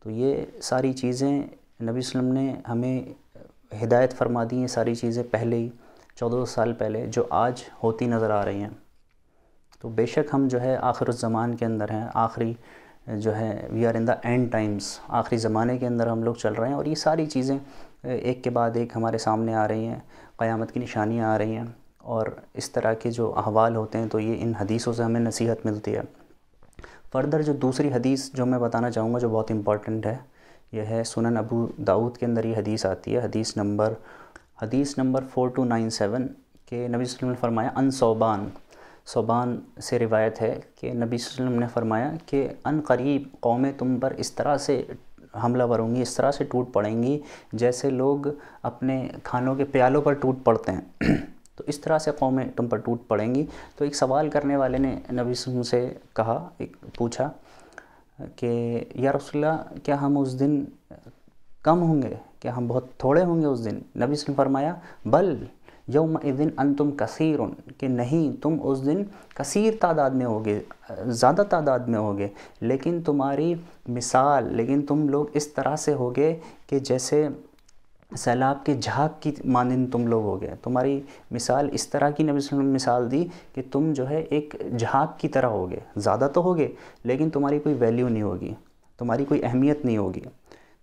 تو یہ ساری چیزیں نبی صلی اللہ علیہ وسلم نے ہمیں ہدایت فرما دی ہیں، ساری چیزیں پہلے ہی 1400 سال پہلے، جو آج ہوتی نظر آ رہی ہیں۔ تو بے شک ہم جو ہے آخر الزمان کے اندر ہیں، آخری جو ہے we are in the end times, آخری زمانے کے اندر ہم لوگ چل رہے ہیں، اور یہ ساری چیزیں ایک کے بعد ایک ہمارے سامنے آ رہی ہیں، قیامت کی نشانیاں آ رہی ہیں، اور اس طرح کے جو احوال ہوتے ہیں تو یہ ان حدیثوں سے ہمیں نصیحت ملتی ہے۔ فردر جو دوسری حدیث جو میں بتانا چاہوں گا جو بہت امپورٹنٹ ہے، یہ ہے سنن ابو داؤد کے اندر یہ حدیث آتی ہے، حدیث نمبر 4297 کہ نبی صلی اللہ علیہ وسلم نے فرمایا ان صوبان سے روایت ہے کہ نبی صلی اللہ علیہ وسلم نے فرمایا کہ ان قریب قومیں تم پر اس طرح سے حملہ ور ہوں گی، اس طرح سے ٹوٹ پڑیں گی جیسے لوگ اپنے کھانوں کے پیالوں پر ٹوٹ پڑتے ہیں تو اس طرح سے قومیں تم پر ٹوٹ پڑیں گی۔ تو ایک سوال کرنے والے نے نبی صلی اللہ علیہ وسلم سے کہا، پوچھا کہ یا رسول اللہ کیا ہم اس دن کم ہوں گے، کیا ہم بہت تھوڑے ہوں گے اس دن؟ نبی صلی اللہ علیہ وسلم فرمایا بل یومئذ انتم کثیر، کہ نہیں تم اس دن کثیر تعداد میں ہوگے، زیادہ تعداد میں ہوگے، لیکن تمہاری مثال، لیکن تم لوگ اس طرح سے ہوگے کہ جیسے سیلاب کے جھاگ کی مانند تم لوگ ہوگے۔ تمہاری مثال اس طرح کی نبی صلی اللہ علیہ وسلم مثال دی کہ تم جو ہے ایک جھاگ کی طرح ہوگے، زیادہ تو ہوگے لیکن تمہاری کوئی ویلیو نہیں ہوگی، تمہاری کوئی اہمیت نہیں ہوگی،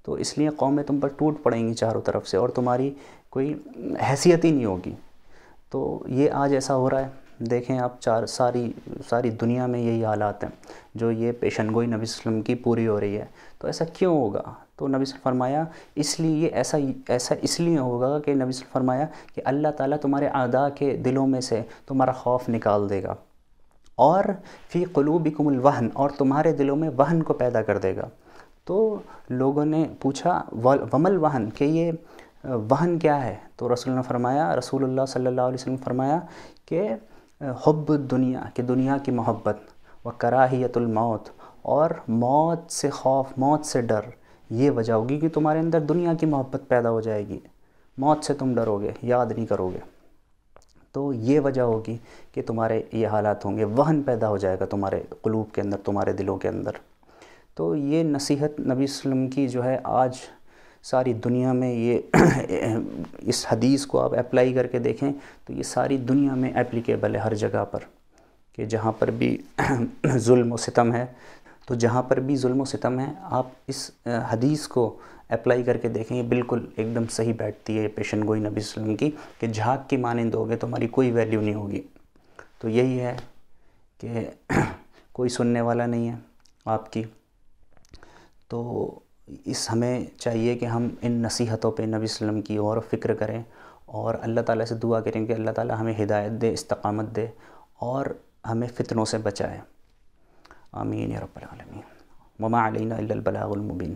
تو اس لیے قومیں تم پر ٹوٹ پڑیں گی چاروں طرف سے، اور تمہاری کوئی حیثیت ہی نہیں ہوگی۔ تو یہ آج ایسا ہو رہا ہے، دیکھیں آپ ساری دنیا میں یہی حالات ہیں، جو یہ پیشن گوئی نبی صلی اللہ علیہ وسلم کی پوری ہو رہی ہے۔ تو ایسا کیوں ہوگا؟ تو نبی صلی اللہ علیہ وسلم فرمایا اس لیے یہ ایسا اس لیے ہوگا کہ نبی صلی اللہ علیہ وسلم فرمایا کہ اللہ تعالیٰ تمہارے اعداء کے دلوں میں سے تمہارا خوف نکال دے گا، اور فی قلوبکم الوہن، اور تمہارے دلوں میں وہن کو پیدا کر دے گا۔ تو لوگوں نے پوچھا ومل وہن، کہ یہ وہن کیا ہے؟ تو رسول اللہ صلی اللہ علیہ وسلم فرمایا کہ حب الدنیا، کہ دنیا کی محبت، و کراہیت الموت، اور موت سے خوف، موت سے ڈر، یہ وجہ ہوگی کہ تمہارے اندر دنیا کی محبت پیدا ہو جائے گی، موت سے تم ڈرو گے، یاد نہیں کرو گے، تو یہ وجہ ہوگی کہ تمہارے یہ حالات ہوں گے، وہن پیدا ہو جائے گا تمہارے قلوب کے اندر، تمہارے دلوں کے اندر۔ تو یہ نصیحت نبی صلی اللہ علیہ وسلم کی جو ہے آج ساری دنیا میں، یہ اس حدیث کو آپ اپلائی کر کے دیکھیں تو یہ ساری دنیا میں اپلیکیبل ہے، ہر جگہ پر، کہ جہاں پر بھی ظلم و ستم ہے، تو جہاں پر بھی ظلم و ستم ہے آپ اس حدیث کو اپلائی کر کے دیکھیں، یہ بالکل ایک دم صحیح بیٹھتی ہے پیشن گوئی نبی صلی اللہ علیہ وسلم کی، کہ جھاگ کی مانند ہوگے تمہاری کوئی ویلیو نہیں ہوگی۔ تو یہی ہے کہ کوئی سننے والا نہیں ہے آپ کی، تو ہمیں چاہیے کہ ہم ان نصیحتوں پہ نبی صلی اللہ علیہ وسلم کی اور فکر کریں، اور اللہ تعالیٰ سے دعا کریں کہ اللہ تعالیٰ ہمیں ہدایت دے، استقامت دے، اور ہمیں فتنوں سے بچائے۔ آمین یا رب العالمین۔ وما علینا الا البلاغ المبین۔